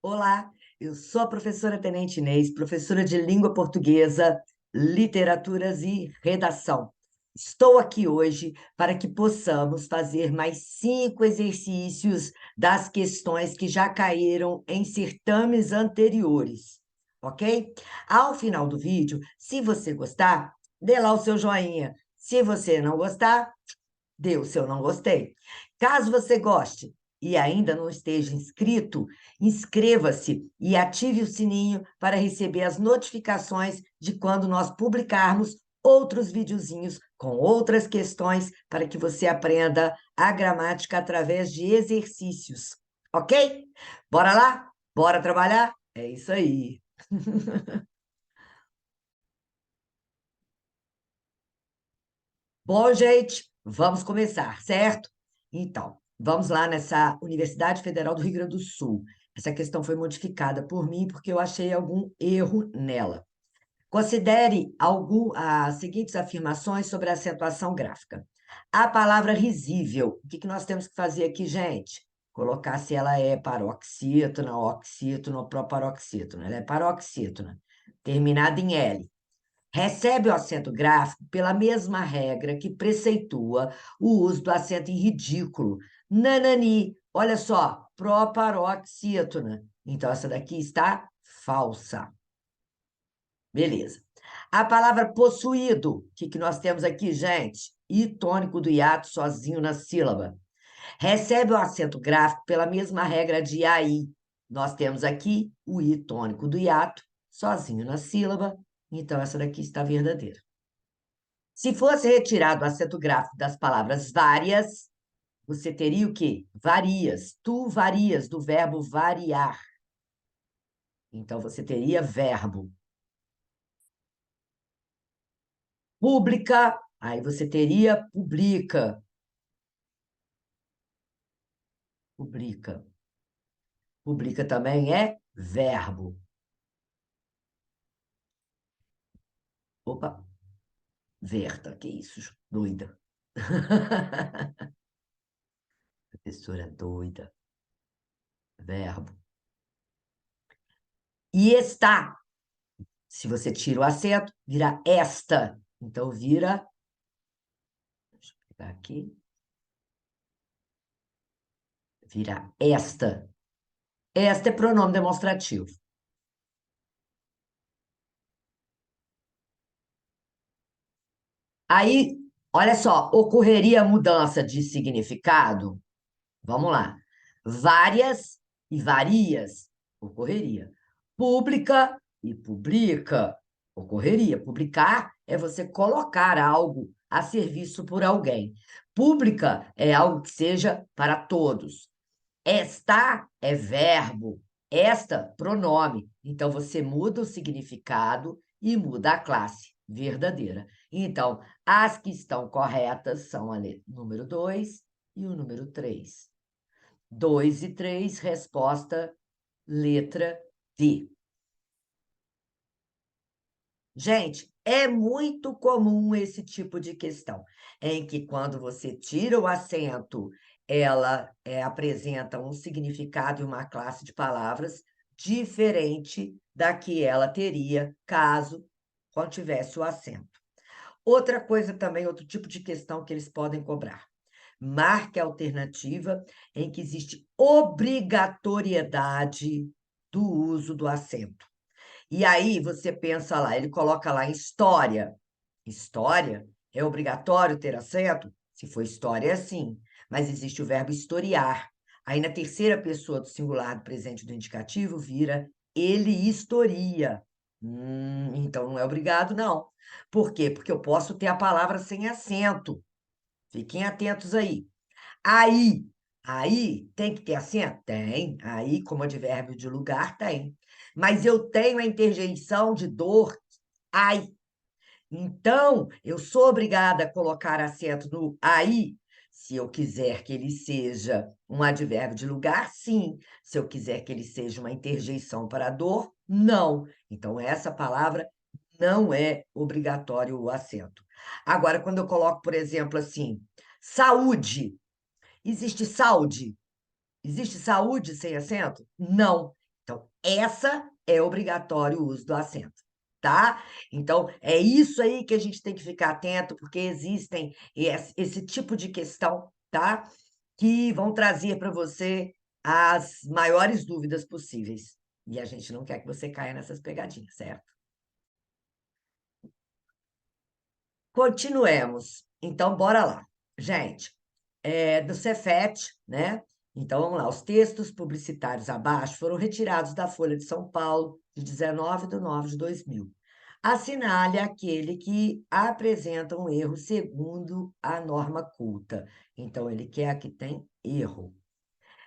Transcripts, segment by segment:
Olá, eu sou a professora Tenente Inês, professora de língua portuguesa, literaturas e redação. Estou aqui hoje para que possamos fazer mais 5 exercícios das questões que já caíram em certames anteriores, ok? Ao final do vídeo, se você gostar, dê lá o seu joinha. Se você não gostar, dê o seu não gostei. Caso você goste e ainda não esteja inscrito, inscreva-se e ative o sininho para receber as notificações de quando nós publicarmos outros videozinhos com outras questões para que você aprenda a gramática através de exercícios, ok? Bora lá? Bora trabalhar? É isso aí. Bom, gente, vamos começar, certo? Então, vamos lá nessa Universidade Federal do Rio Grande do Sul. Essa questão foi modificada por mim porque eu achei algum erro nela. Considere as seguintes afirmações sobre a acentuação gráfica. A palavra risível, o que que nós temos que fazer aqui, gente? Colocar se ela é paroxítona, oxítona ou proparoxítona. Ela é paroxítona, terminada em L. Recebe o acento gráfico pela mesma regra que preceitua o uso do acento em ridículo. Nanani, olha só, proparoxítona. Então, essa daqui está falsa. Beleza. A palavra possuído, o que que nós temos aqui, gente? I tônico do hiato sozinho na sílaba. Recebe o acento gráfico pela mesma regra de AI. Nós temos aqui o I tônico do hiato sozinho na sílaba. Então, essa daqui está verdadeira. Se fosse retirado o acento gráfico das palavras várias, você teria o quê? Varias. Tu varias, do verbo variar. Então, você teria verbo. Pública, aí você teria publica. Publica. Publica também é verbo. Opa, Verta, que isso, doida. Professora doida. Verbo. E está. Se você tira o acento, vira esta. Então, vira. Deixa eu pegar aqui. Vira esta. Esta é pronome demonstrativo. Aí, olha só, ocorreria mudança de significado? Vamos lá. Várias e varias, ocorreria. Pública e publica, ocorreria. Publicar é você colocar algo a serviço por alguém. Pública é algo que seja para todos. Esta é verbo, esta, pronome. Então, você muda o significado e muda a classe verdadeira. Então, as que estão corretas são a número 2 e o número 3. 2 e 3, resposta letra D. Gente, é muito comum esse tipo de questão, em que quando você tira o acento, ela apresenta um significado e uma classe de palavras diferente da que ela teria caso contivesse o acento. Outra coisa também, outro tipo de questão que eles podem cobrar. Marque a alternativa em que existe obrigatoriedade do uso do acento. E aí você pensa lá, ele coloca lá em história. História é obrigatório ter acento? Se for história, é sim. Mas existe o verbo historiar. Aí na terceira pessoa do singular do presente do indicativo vira ele historia. Então não é obrigado, não. Por quê? Porque eu posso ter a palavra sem acento. Fiquem atentos aí. Aí, aí tem que ter acento? Tem. Aí, como advérbio de lugar, tem. Mas eu tenho a interjeição de dor, ai. Então, eu sou obrigada a colocar acento no aí, se eu quiser que ele seja um advérbio de lugar, sim. Se eu quiser que ele seja uma interjeição para dor, não. Então, essa palavra não é obrigatório o acento. Agora, quando eu coloco, por exemplo, assim, saúde. Existe saúde? Existe saúde sem acento? Não. Então, essa é obrigatório o uso do acento, tá? Então, é isso aí que a gente tem que ficar atento, porque existem esse tipo de questão, tá? Que vão trazer para você as maiores dúvidas possíveis. E a gente não quer que você caia nessas pegadinhas, certo? Continuemos. Então, bora lá. Gente, do Cefet, né? Então, vamos lá. Os textos publicitários abaixo foram retirados da Folha de São Paulo, de 19/9/2000. Assinale aquele que apresenta um erro segundo a norma culta. Então, ele quer que tem erro.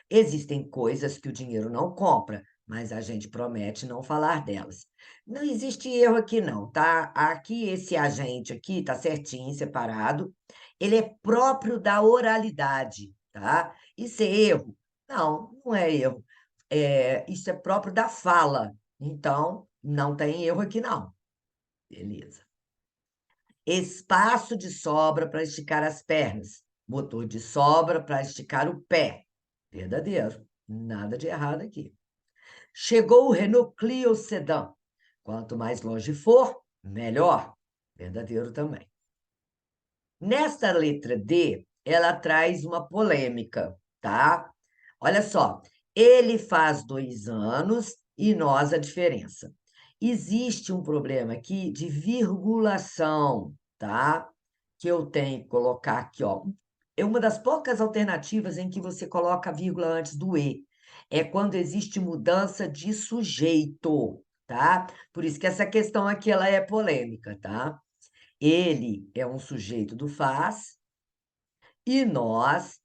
Existem coisas que o dinheiro não compra, mas a gente promete não falar delas. Não existe erro aqui não, tá? Aqui esse agente aqui tá certinho, separado. Ele é próprio da oralidade, tá? Isso é erro? Não, não é erro. Isso é próprio da fala. Então, não tem erro aqui não. Beleza. Espaço de sobra para esticar as pernas. Motor de sobra para esticar o pé. Verdadeiro. Nada de errado aqui. Chegou o Renault Clio Sedan. Quanto mais longe for, melhor. Verdadeiro também. Nesta letra D, ela traz uma polêmica, tá? Olha só. Ele faz 2 anos e nós a diferença. Existe um problema aqui de virgulação, tá? Que eu tenho que colocar aqui, ó. É uma das poucas alternativas em que você coloca a vírgula antes do E. É quando existe mudança de sujeito, tá? Por isso que essa questão aqui ela é polêmica, tá? Ele é um sujeito do faz e nós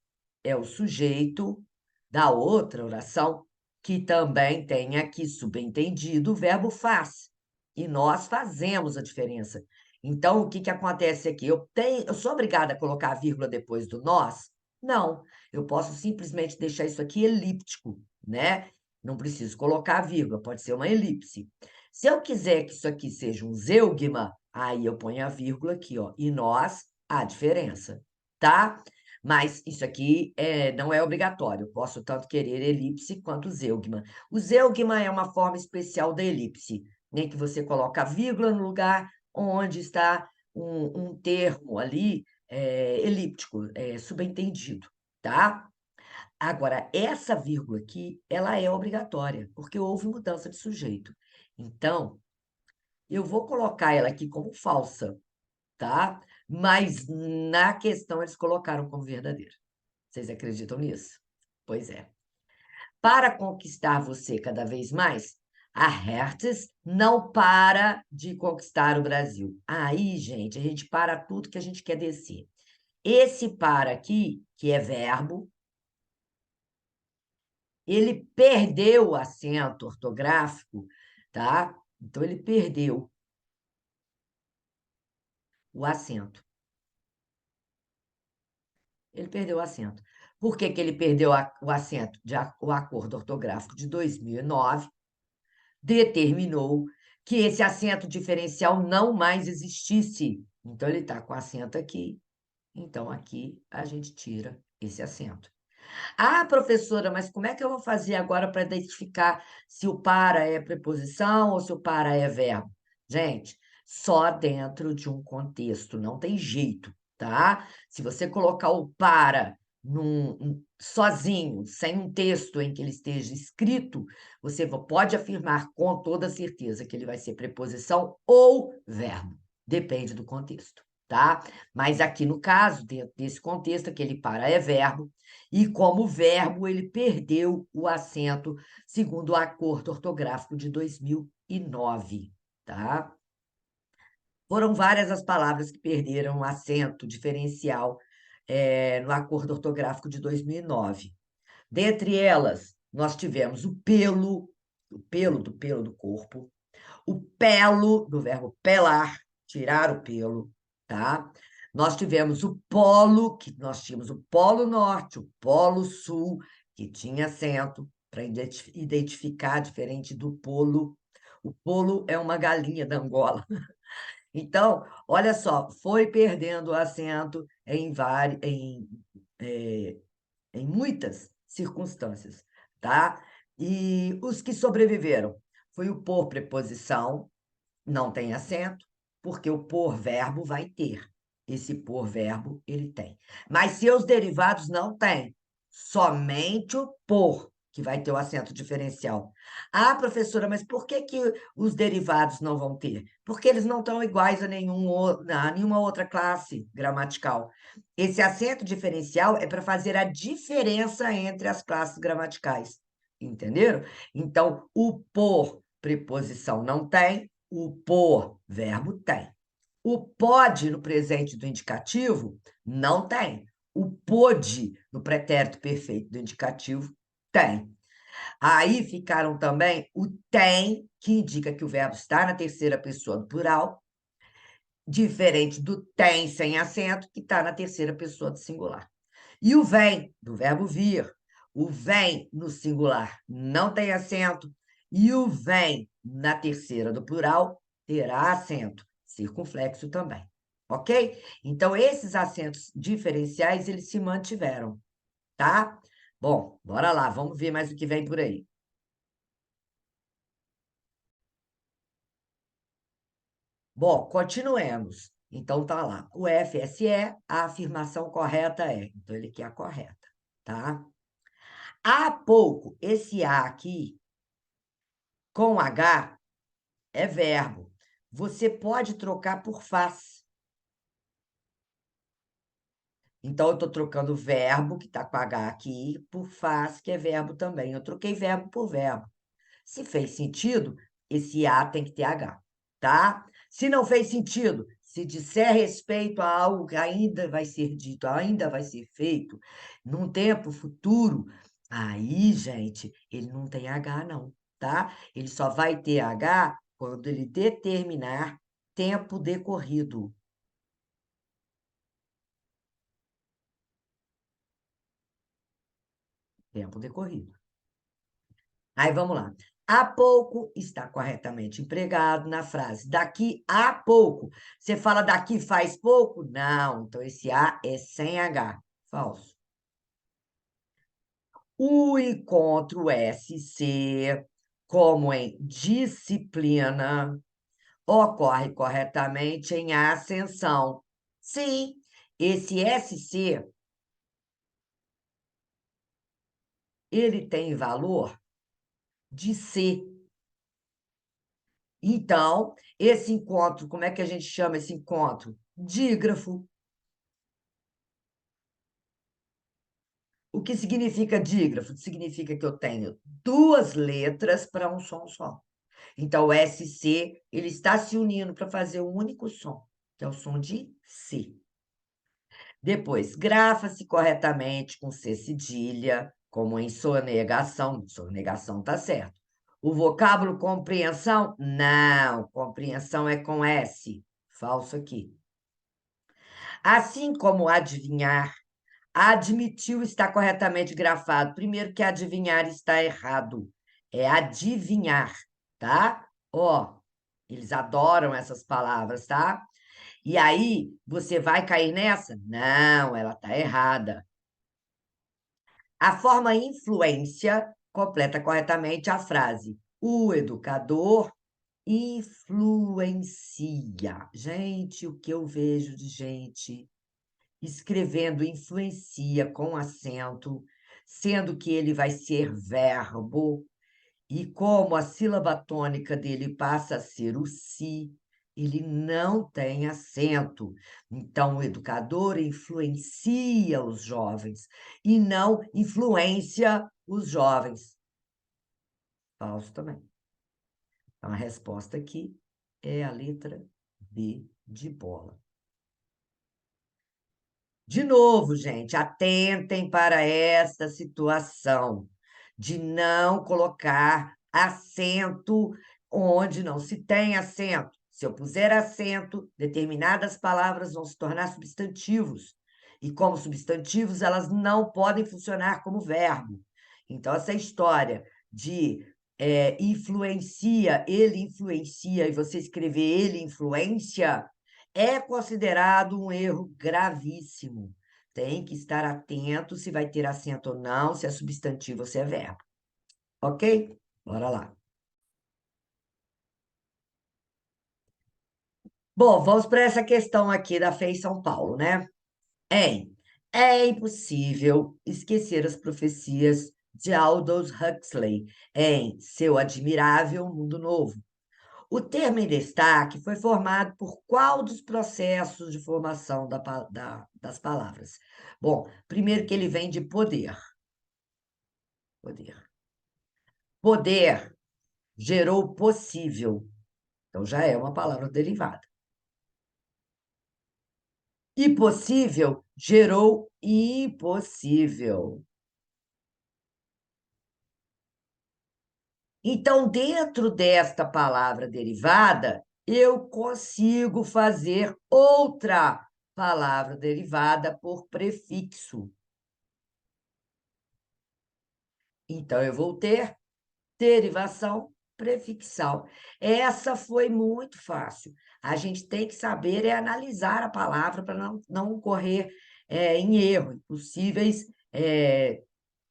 é o sujeito da outra oração, que também tem aqui subentendido o verbo faz. E nós fazemos a diferença. Então, o que que acontece aqui? Eu sou obrigada a colocar a vírgula depois do nós? Não. Eu posso simplesmente deixar isso aqui elíptico, né? Não preciso colocar a vírgula, pode ser uma elipse. Se eu quiser que isso aqui seja um zeugma, aí eu ponho a vírgula aqui, ó. E nós, a diferença, tá? Mas isso aqui não é obrigatório. Eu posso tanto querer elipse quanto zeugma. O zeugma é uma forma especial da elipse, em que você coloca a vírgula no lugar onde está um termo ali elíptico, subentendido, tá? Agora, essa vírgula aqui, ela é obrigatória, porque houve mudança de sujeito. Então, eu vou colocar ela aqui como falsa, tá? Mas na questão eles colocaram como verdadeira. Vocês acreditam nisso? Pois é. Para conquistar você cada vez mais, a Hertz não para de conquistar o Brasil. Aí, gente, a gente para tudo que a gente quer descer. Esse para aqui, que é verbo, ele perdeu o acento ortográfico, tá? Então, ele perdeu o acento. Ele perdeu o acento. Por que que ele perdeu o acento? O acordo ortográfico de 2009 determinou que esse acento diferencial não mais existisse. Então, ele está com acento aqui. Então, aqui a gente tira esse acento. Ah, professora, mas como é que eu vou fazer agora para identificar se o para é preposição ou se o para é verbo? Gente, só dentro de um contexto, não tem jeito, tá? Se você colocar o para sozinho, sem um texto em que ele esteja escrito, você pode afirmar com toda certeza que ele vai ser preposição ou verbo. Depende do contexto, tá? Mas aqui no caso, dentro desse contexto, aquele para é verbo, e como verbo ele perdeu o acento segundo o acordo ortográfico de 2009, tá? Foram várias as palavras que perderam o acento diferencial no acordo ortográfico de 2009. Dentre elas, nós tivemos o pelo do corpo, o pelo, do verbo pelar, tirar o pelo, tá? Nós tivemos o polo, que nós tínhamos o polo norte, o polo sul, que tinha acento, para identificar diferente do polo. O polo é uma galinha da Angola. Então, olha só, foi perdendo o acento em muitas circunstâncias, tá? E os que sobreviveram foi o por preposição, não tem acento, porque o por verbo vai ter. Esse por verbo ele tem. Mas seus derivados não têm. Somente o por, que vai ter o acento diferencial. Ah, professora, mas por que que os derivados não vão ter? Porque eles não estão iguais a nenhuma outra classe gramatical. Esse acento diferencial é para fazer a diferença entre as classes gramaticais. Entenderam? Então, o por preposição não tem, o por, verbo, tem. O pode no presente do indicativo não tem. O pôde no pretérito perfeito do indicativo tem. Aí ficaram também o tem, que indica que o verbo está na terceira pessoa do plural, diferente do tem sem acento, que está na terceira pessoa do singular. E o vem, do verbo vir. O vem no singular não tem acento, e o vem na terceira do plural terá acento, circunflexo também. Ok? Então, esses acentos diferenciais, eles se mantiveram, tá? Bom, bora lá, vamos ver mais o que vem por aí. Bom, continuemos. Então, tá lá. O FSE, a afirmação correta é. Então, ele quer a correta, tá? Há pouco, esse A aqui, com H, é verbo. Você pode trocar por faz. Então, eu estou trocando o verbo, que está com H aqui, por faz, que é verbo também. Eu troquei verbo por verbo. Se fez sentido, esse A tem que ter H, tá? Se não fez sentido, se disser respeito a algo que ainda vai ser dito, ainda vai ser feito, num tempo futuro, aí, gente, ele não tem H, não, tá? Ele só vai ter H quando ele determinar tempo decorrido. Tempo decorrido. Aí vamos lá. Há pouco está corretamente empregado na frase daqui a pouco. Você fala daqui faz pouco? Não. Então esse A é sem H. Falso. O encontro SC, como em disciplina, ocorre corretamente em ascensão. Sim, esse SC, ele tem valor de C. Então, esse encontro, como é que a gente chama esse encontro? Dígrafo. O que significa dígrafo? Significa que eu tenho duas letras para um som só. Então, o SC, ele está se unindo para fazer um único som, que é o som de C. Depois, grafa-se corretamente com C cedilha, como em sonegação. Sonegação está certo. O vocábulo compreensão? Não, compreensão é com S. Falso aqui. Assim como adivinhar, admitiu está corretamente grafado. Primeiro que adivinhar está errado. É adivinhar, tá? Ó, eles adoram essas palavras, tá? E aí, você vai cair nessa? Não, ela está errada. A forma influência completa corretamente a frase. O educador influencia. Gente, o que eu vejo de gente escrevendo influencia com acento, sendo que ele vai ser verbo, e como a sílaba tônica dele passa a ser o si, ele não tem acento. Então, o educador influencia os jovens e não influencia os jovens. Falso também. Então, a resposta aqui é a letra B de bola. De novo, gente, atentem para esta situação de não colocar acento onde não se tem acento. Se eu puser acento, determinadas palavras vão se tornar substantivos. E como substantivos, elas não podem funcionar como verbo. Então, essa história de influencia, ele influencia, e você escrever ele influência é considerado um erro gravíssimo. Tem que estar atento se vai ter acento ou não, se é substantivo ou se é verbo. Ok? Bora lá. Bom, vamos para essa questão aqui da FEI São Paulo, né? Em É impossível esquecer as profecias de Aldous Huxley em Seu Admirável Mundo Novo. O termo em destaque foi formado por qual dos processos de formação das palavras? Bom, primeiro que ele vem de poder. Poder. Poder gerou possível. Então já é uma palavra derivada. E possível gerou impossível. Então, dentro desta palavra derivada, eu consigo fazer outra palavra derivada por prefixo. Então, eu vou ter derivação prefixal. Essa foi muito fácil. A gente tem que saber analisar a palavra para não correr em erro, em possíveis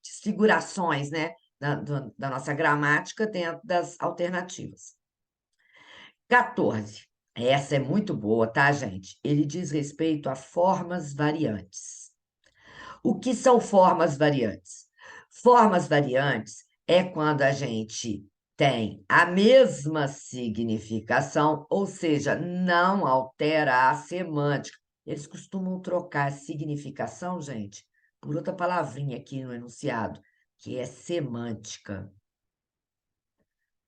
desfigurações, né, da nossa gramática dentro das alternativas. 14. Essa é muito boa, tá, gente? Ele diz respeito a formas variantes. O que são formas variantes? Formas variantes é quando a gente tem a mesma significação, ou seja, não altera a semântica. Eles costumam trocar significação, gente, por outra palavrinha aqui no enunciado, que é semântica.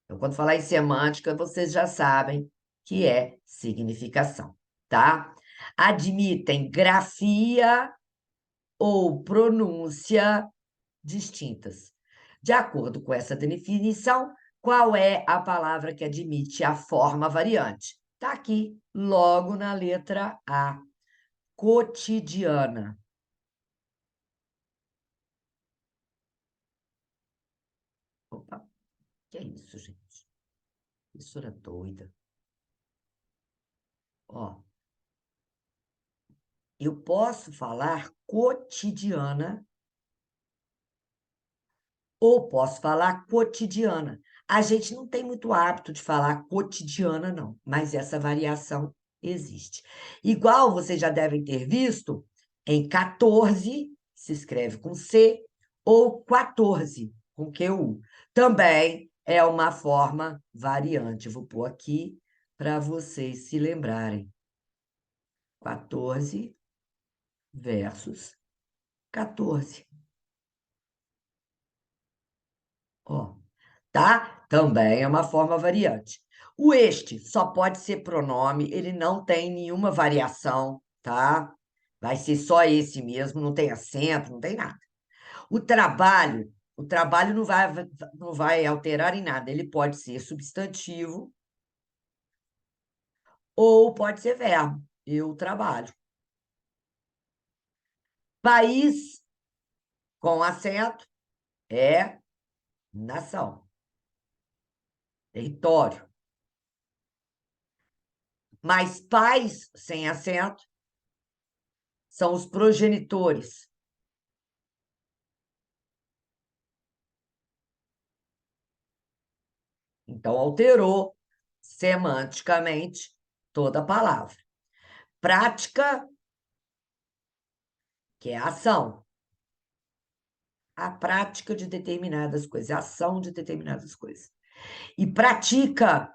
Então, quando falar em semântica, vocês já sabem que é significação, tá? Admitem grafia ou pronúncia distintas. De acordo com essa definição, qual é a palavra que admite a forma variante? Está aqui, logo na letra A. Cotidiana. Opa, que é isso, gente? Professora doida. Ó, eu posso falar cotidiana ou posso falar cotidiana. A gente não tem muito hábito de falar cotidiana, não, mas essa variação existe. Igual vocês já devem ter visto, em 14 se escreve com C ou 14 com QU. Também é uma forma variante. Vou pôr aqui para vocês se lembrarem. 14 versus 14. Ó, tá? Também é uma forma variante. O este só pode ser pronome, ele não tem nenhuma variação, tá? Vai ser só esse mesmo, não tem acento, não tem nada. O trabalho não vai alterar em nada. Ele pode ser substantivo ou pode ser verbo. Eu trabalho. País com acento é nação, território. Mas pais sem acento são os progenitores. Então, alterou semanticamente toda a palavra. Prática, que é a ação. A prática de determinadas coisas, a ação de determinadas coisas. E pratica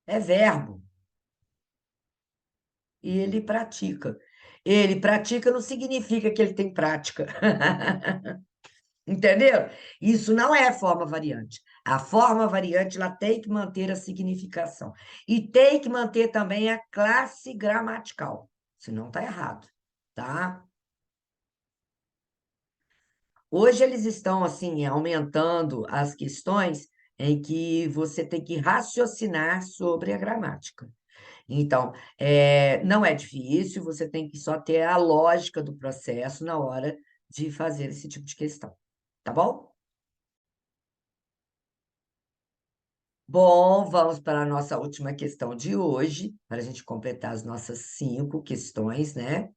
é verbo. Ele pratica. Ele pratica não significa que ele tem prática. Entendeu? Isso não é forma variante. A forma variante ela tem que manter a significação. E tem que manter também a classe gramatical. Senão está errado, tá? Hoje eles estão assim aumentando as questões em que você tem que raciocinar sobre a gramática. Então, não é difícil, você tem que só ter a lógica do processo na hora de fazer esse tipo de questão, tá bom? Bom, vamos para a nossa última questão de hoje, para a gente completar as nossas 5 questões, né?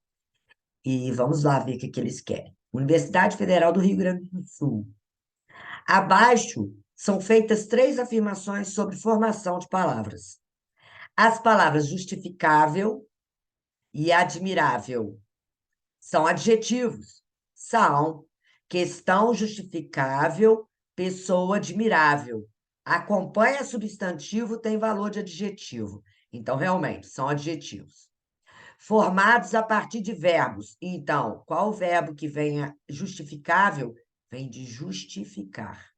E vamos lá ver o que que eles querem. Universidade Federal do Rio Grande do Sul. Abaixo são feitas três afirmações sobre formação de palavras. As palavras justificável e admirável são adjetivos. São questão justificável, pessoa admirável. Acompanha substantivo, tem valor de adjetivo. Então, realmente, são adjetivos. Formados a partir de verbos. Então, qual o verbo que venha justificável? Vem de justificar.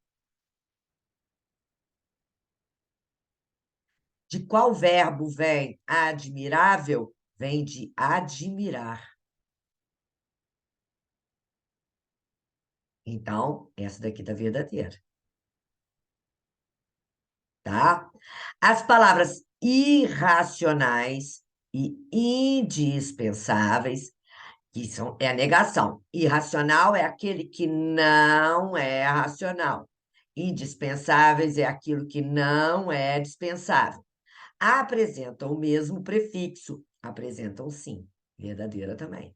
De qual verbo vem admirável? Vem de admirar. Então, essa daqui está verdadeira, tá? As palavras irracionais e indispensáveis, é a negação. Irracional é aquele que não é racional. Indispensáveis é aquilo que não é dispensável. Apresentam o mesmo prefixo. Apresentam sim. Verdadeira também.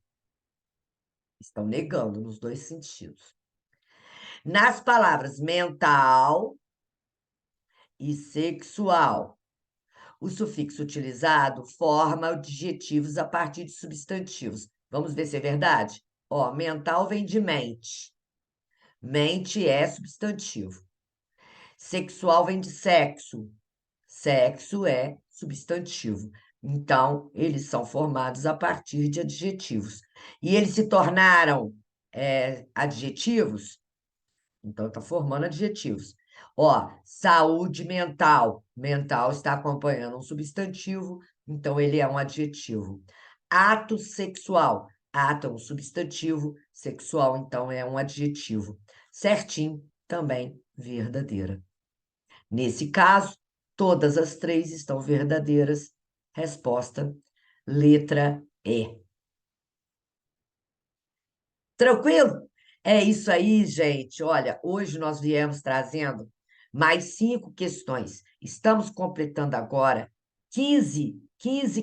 Estão negando nos dois sentidos. Nas palavras mental e sexual, o sufixo utilizado forma adjetivos a partir de substantivos. Vamos ver se é verdade? Ó, mental vem de mente. Mente é substantivo. Sexual vem de sexo. Sexo é substantivo. Então, eles são formados a partir de adjetivos. E eles se tornaram adjetivos. Então, está formando adjetivos. Ó, saúde mental. Mental está acompanhando um substantivo, então ele é um adjetivo. Ato sexual. Ato é um substantivo, sexual, então, é um adjetivo. Certinho, também verdadeira. Nesse caso, todas as três estão verdadeiras. Resposta, letra E. Tranquilo? É isso aí, gente. Olha, hoje nós viemos trazendo mais 5 questões. Estamos completando agora 15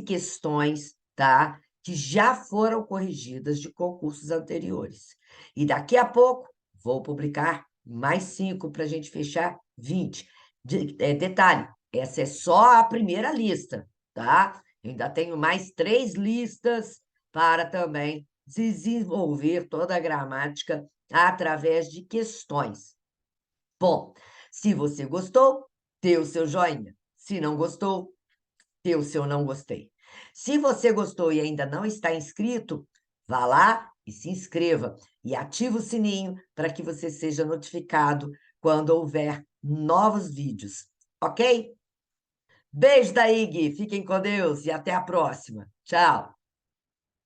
questões, tá? Que já foram corrigidas de concursos anteriores. E daqui a pouco vou publicar mais 5 para a gente fechar 20. Detalhe, essa é só a primeira lista, tá? Ainda tenho mais 3 listas para também desenvolver toda a gramática através de questões. Bom, se você gostou, dê o seu joinha. Se não gostou, dê o seu não gostei. Se você gostou e ainda não está inscrito, vá lá e se inscreva e ative o sininho para que você seja notificado quando houver novos vídeos, ok? Beijo da IG, fiquem com Deus e até a próxima. Tchau!